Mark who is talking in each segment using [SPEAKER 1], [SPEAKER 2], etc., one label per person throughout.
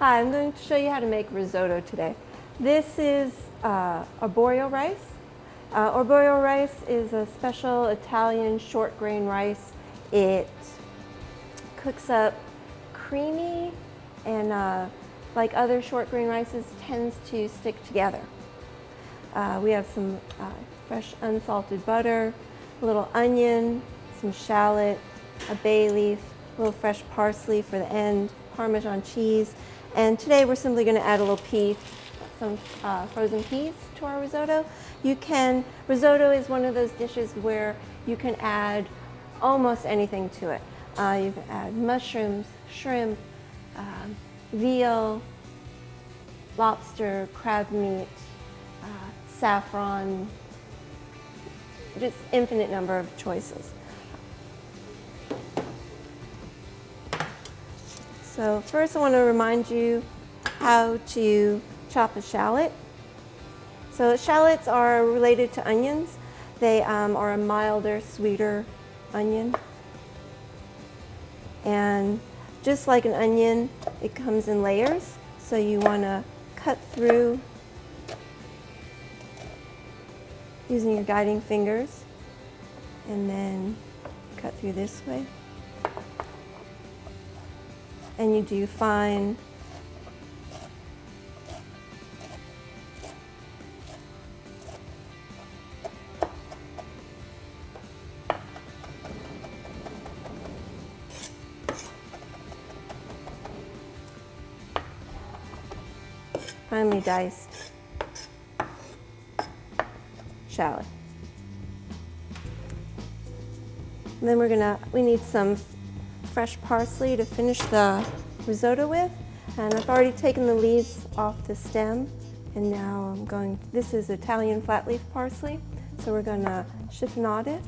[SPEAKER 1] Hi, I'm going to show you how to make risotto today. This is Arborio Rice. Arborio Rice is a special Italian short grain rice. It cooks up creamy and like other short grain rices tends to stick together. We have some fresh unsalted butter, a little onion, some shallot, a bay leaf, a little fresh parsley for the end, Parmesan cheese, and today we're simply going to add a little pea, some frozen peas to our risotto. Risotto is one of those dishes where you can add almost anything to it. You can add mushrooms, shrimp, veal, lobster, crab meat, saffron, just infinite number of choices. So first I want to remind you how to chop a shallot. So shallots are related to onions. They are a milder, sweeter onion. And just like an onion, it comes in layers. So you want to cut through using your guiding fingers and then cut through this way. And you do fine finely diced shallot. And then we need some fresh parsley to finish the risotto with, and I've already taken the leaves off the stem, and now this is Italian flat leaf parsley, so we're going to chiffonade it.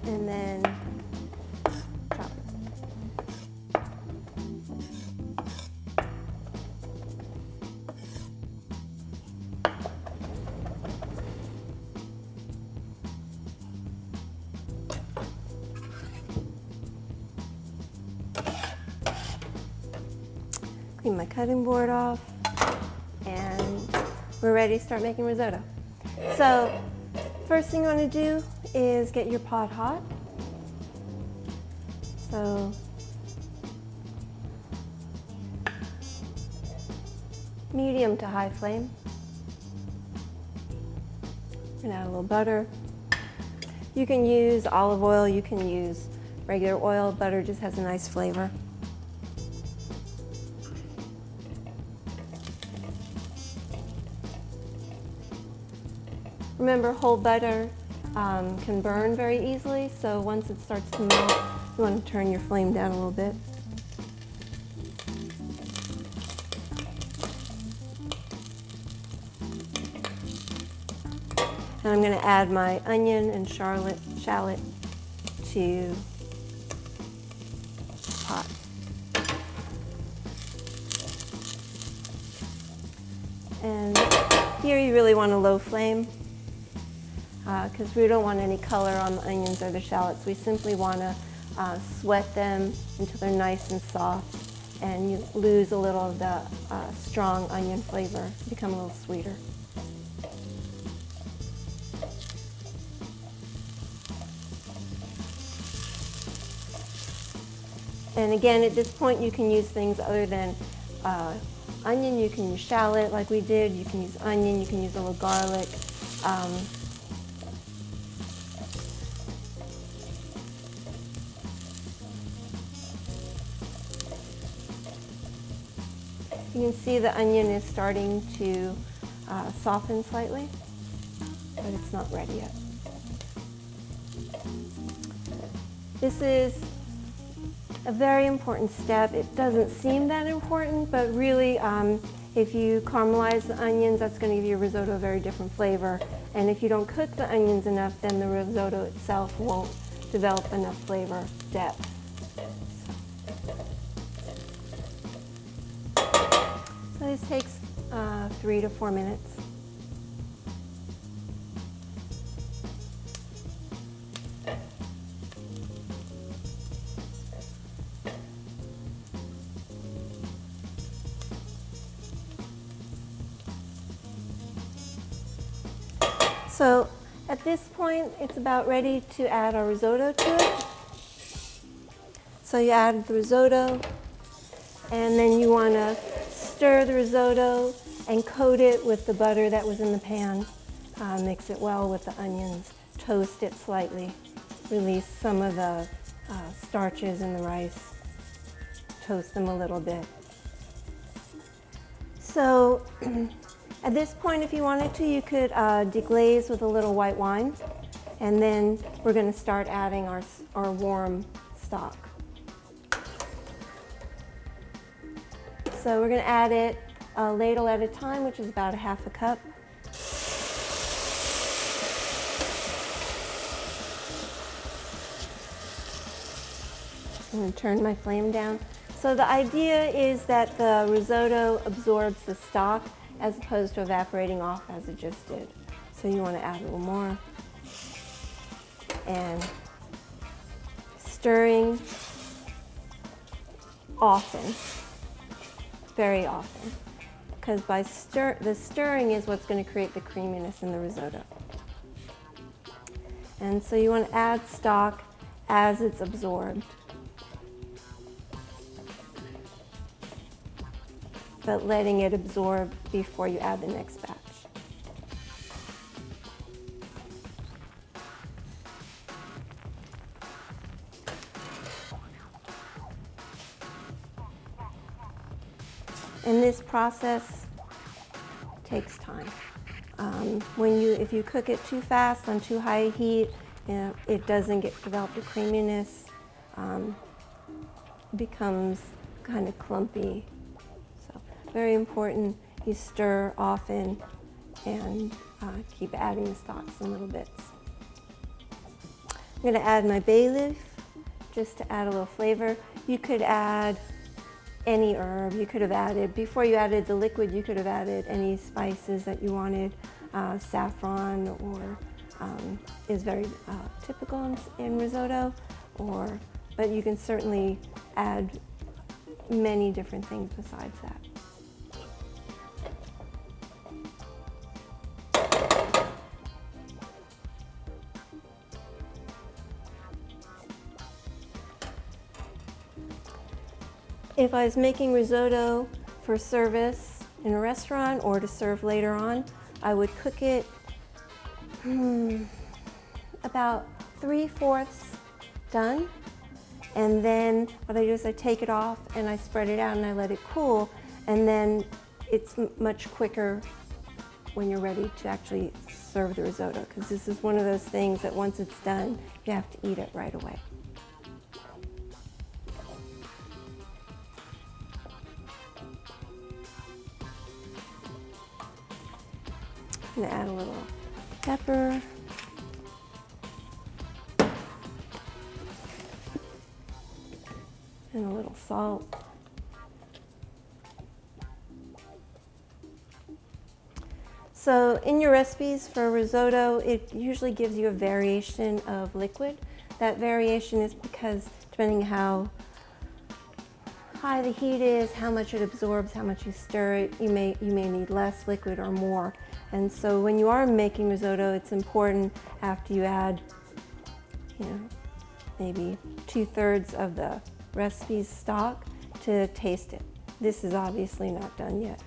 [SPEAKER 1] And then chop it. Clean my cutting board off, and we're ready to start making risotto. So first thing you want to do is get your pot hot. So medium to high flame. And add a little butter. You can use olive oil, you can use regular oil. Butter just has a nice flavor. Remember, whole butter can burn very easily, so once it starts to melt, you want to turn your flame down a little bit. And I'm going to add my onion and shallot to the pot. And here you really want a low flame, because we don't want any color on the onions or the shallots. We simply want to sweat them until they're nice and soft, and you lose a little of the strong onion flavor, become a little sweeter. And again, at this point you can use things other than onion. You can use shallot like we did, you can use onion, you can use a little garlic. You can see the onion is starting to soften slightly, but it's not ready yet. This is a very important step. It doesn't seem that important, but really if you caramelize the onions, that's going to give your risotto a very different flavor. And if you don't cook the onions enough, then the risotto itself won't develop enough flavor depth. So this takes 3 to 4 minutes. So at this point, it's about ready to add our risotto to it. So you add the risotto, and then you want to stir the risotto and coat it with the butter that was in the pan. Mix it well with the onions, toast it slightly, release some of the starches in the rice, toast them a little bit. So at this point, if you wanted to, you could deglaze with a little white wine, and then we're going to start adding our warm stock. So we're going to add it a ladle at a time, which is about 1/2 cup. I'm going to turn my flame down. So the idea is that the risotto absorbs the stock as opposed to evaporating off as it just did. So you want to add a little more. And stirring often, very often, because the stirring is what's going to create the creaminess in the risotto. And so you want to add stock as it's absorbed, but letting it absorb before you add the next batch. And this process takes time. If you cook it too fast on too high heat, it doesn't develop the creaminess. It becomes kind of clumpy. So very important. You stir often and keep adding the stocks in little bits. I'm going to add my bay leaf just to add a little flavor. You could add any herb. You could have added, before you added the liquid, you could have added any spices that you wanted. Saffron or is very typical in risotto, but you can certainly add many different things besides that. If I was making risotto for service in a restaurant or to serve later on, I would cook it about 3/4 done. And then what I do is I take it off and I spread it out and I let it cool. And then it's much quicker when you're ready to actually serve the risotto, because this is one of those things that once it's done, you have to eat it right away. I'm going to add a little pepper. And a little salt. So in your recipes for risotto, it usually gives you a variation of liquid. That variation is because depending how high the heat is, how much it absorbs, how much you stir it, you may need less liquid or more. And so when you are making risotto, it's important after you add, maybe 2/3 of the recipe's stock to taste it. This is obviously not done yet.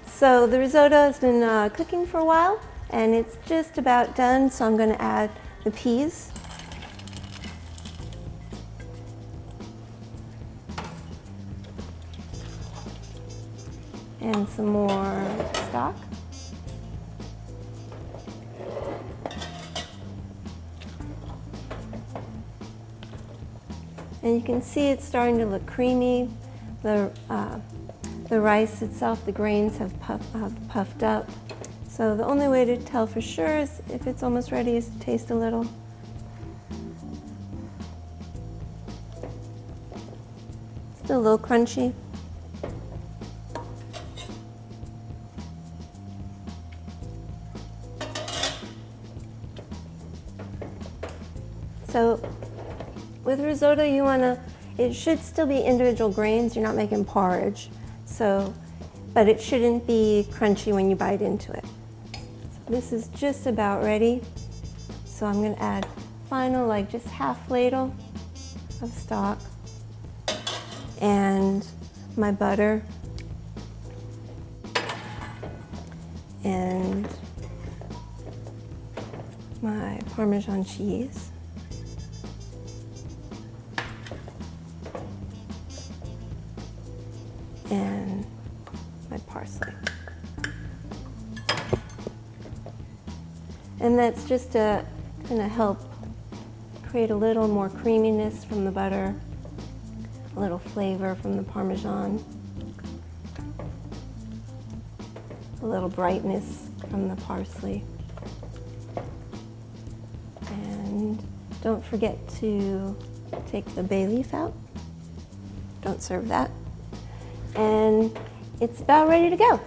[SPEAKER 1] So the risotto has been cooking for a while and it's just about done, so I'm going to add the peas. And some more stock. And you can see it's starting to look creamy. The rice itself, the grains have puffed up. So the only way to tell for sure is if it's almost ready is to taste a little. Still a little crunchy. So with risotto, you want to It should still be individual grains. You're not making porridge, so, but it shouldn't be crunchy when you bite into it. So this is just about ready. So I'm going to add final, like just half ladle of stock and my butter and my Parmesan cheese. And my parsley. And that's just to kind of help create a little more creaminess from the butter, a little flavor from the Parmesan, a little brightness from the parsley. And don't forget to take the bay leaf out. Don't serve that. And it's about ready to go.